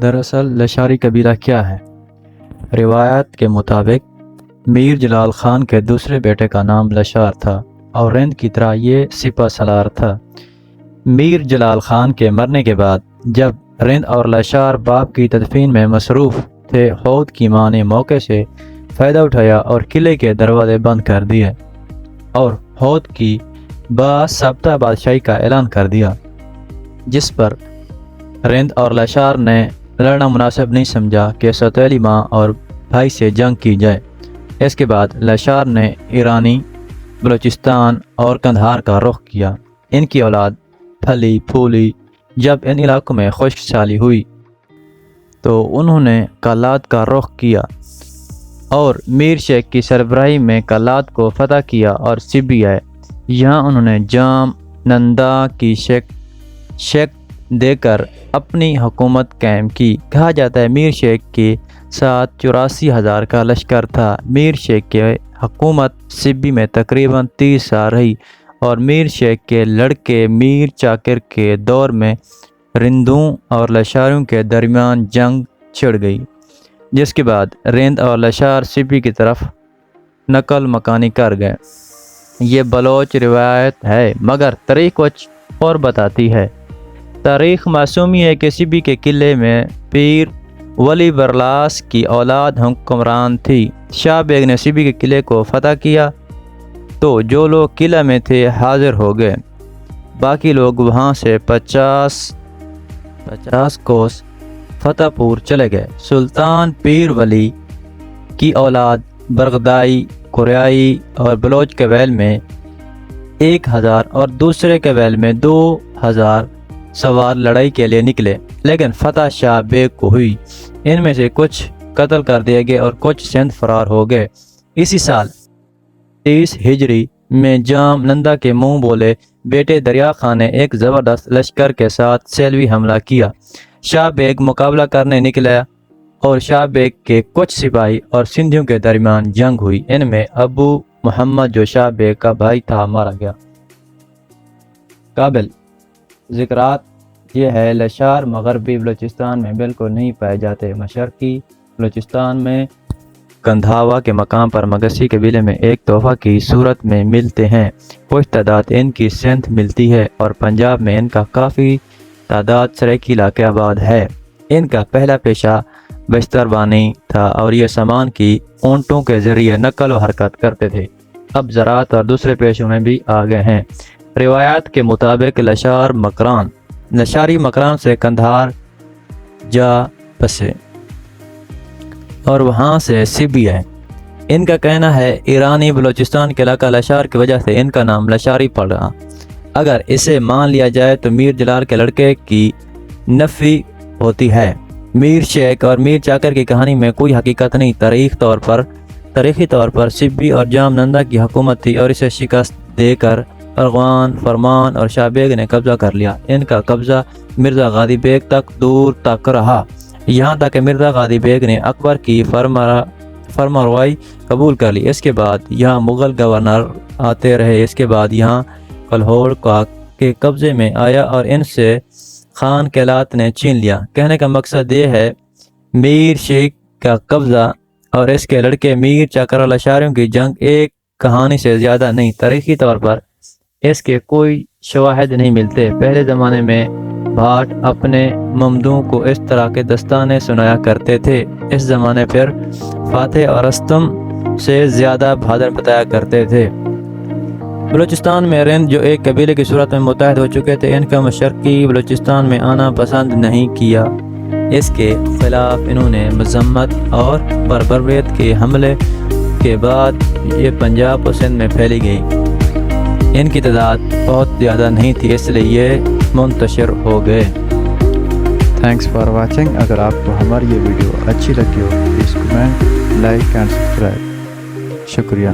دراصل لشاری قبیلہ کیا ہے؟ روایت کے مطابق میر جلال خان کے دوسرے بیٹے کا نام لشار تھا اور رند کی طرح یہ سپہ سالار تھا۔ میر جلال خان کے مرنے کے بعد جب رند اور لشار باپ کی تدفین میں مصروف تھے، ہود کی ماں نے موقع سے فائدہ اٹھایا اور قلعے کے دروازے بند کر دیے اور ہود کی باضابطہ بادشاہی کا اعلان کر دیا، جس پر رند اور لشار نے لڑنا مناسب نہیں سمجھا کہ سوتیلی ماں اور بھائی سے جنگ کی جائے۔ اس کے بعد لشار نے ایرانی، بلوچستان اور قندھار کا رخ کیا۔ ان کی اولاد پھلی پھولی جب ان علاقوں میں خشک سالی ہوئی تو انہوں نے کالات کا رخ کیا اور میر شیخ کی سربراہی میں کالات کو فتح کیا اور سبی آئے۔ یہاں انہوں نے جام نندا کی شیخ دے کر اپنی حکومت قائم کی۔ کہا جاتا ہے میر شیخ کے ساتھ 84,000 کا لشکر تھا۔ میر شیخ کی حکومت سبی میں تقریباً 30 سال رہی اور میر شیخ کے لڑکے میر چاکر کے دور میں رندوں اور لشاروں کے درمیان جنگ چھڑ گئی، جس کے بعد رند اور لشار سبی کی طرف نقل مکانی کر گئے۔ یہ بلوچ روایت ہے مگر تاریخ کچھ اور بتاتی ہے۔ تاریخ معصومی ہے کہ سبی کے قلعے میں پیر ولی برلاس کی اولاد حکمران تھی۔ شاہ بیگ نے سبی کے قلعے کو فتح کیا تو جو لوگ قلعہ میں تھے حاضر ہو گئے، باقی لوگ وہاں سے 50 کوس فتح پور چلے گئے۔ سلطان پیر ولی کی اولاد برغدائی، قریائی اور بلوچ قبائل میں 1000 اور دوسرے قبائل میں 2000 سوار لڑائی کے لیے نکلے، لیکن فتح شاہ بیگ کو ہوئی۔ ان میں سے کچھ قتل کر دیے گئے اور کچھ سندھ فرار ہو گئے۔ اسی سال 30 ہجری میں جام نندا کے منہ بولے بیٹے دریا خان نے ایک زبردست لشکر کے ساتھ سیلوی حملہ کیا۔ شاہ بیگ مقابلہ کرنے نکلا اور شاہ بیگ کے کچھ سپاہی اور سندھیوں کے درمیان جنگ ہوئی۔ ان میں ابو محمد جو شاہ بیگ کا بھائی تھا مارا گیا۔ قابل ذکرات یہ ہے لشار مغربی بلوچستان میں بالکل نہیں پائے جاتے۔ مشرقی بلوچستان میں کندھاوا کے مقام پر مگسی قبیلے میں ایک تحفہ کی صورت میں ملتے ہیں۔ کچھ تعداد ان کی سندھ ملتی ہے اور پنجاب میں ان کا کافی تعداد سریکی علاقے آباد ہے۔ ان کا پہلا پیشہ بستربانی تھا اور یہ سامان کی اونٹوں کے ذریعے نقل و حرکت کرتے تھے۔ اب زراعت اور دوسرے پیشوں میں بھی آگے ہیں۔ روایات کے مطابق لشاری مکران سے کندھار جا بسے اور وہاں سے سبی ہے۔ ان کا کہنا ہے ایرانی بلوچستان کے علاقہ لشار کی وجہ سے ان کا نام لشاری پڑا۔ اگر اسے مان لیا جائے تو میر جلال کے لڑکے کی نفی ہوتی ہے۔ میر شیخ اور میر چاکر کی کہانی میں کوئی حقیقت نہیں۔ تاریخی طور پر سبی اور جام نندا کی حکومت تھی اور اسے شکست دے کر ارغوان، فرمان اور شاہ بیگ نے قبضہ کر لیا۔ ان کا قبضہ مرزا غازی بیگ تک دور تک رہا، یہاں تک کہ مرزا غازی بیگ نے اکبر کی فرمانروائی قبول کر لی۔ اس کے بعد یہاں مغل گورنر آتے رہے۔ اس کے بعد یہاں کلہوڑ کے قبضے میں آیا اور ان سے خان کیلات نے چھین لیا۔ کہنے کا مقصد یہ ہے میر شیخ کا قبضہ اور اس کے لڑکے میر چاکر اور لشاریوں کی جنگ ایک کہانی سے زیادہ نہیں۔ تاریخی طور پر اس کے کوئی شواہد نہیں ملتے۔ پہلے زمانے میں بھاٹ اپنے ممدوں کو اس طرح کے داستانیں سنایا کرتے تھے۔ اس زمانے پھر فاتح اور رستم سے زیادہ بہادر بتایا کرتے تھے۔ بلوچستان میں رند جو ایک قبیلے کی صورت میں متحد ہو چکے تھے، ان کا مشرقی بلوچستان میں آنا پسند نہیں کیا۔ اس کے خلاف انہوں نے مذمت اور بربریت کے حملے کے بعد یہ پنجاب و سندھ میں پھیلی گئی۔ ان کی تعداد بہت زیادہ نہیں تھی، اس لیے یہ منتشر ہو گئے۔ Thanks for watching. اگر آپ کو ہماری یہ ویڈیو اچھی لگی ہو please comment, like and subscribe. شکریہ۔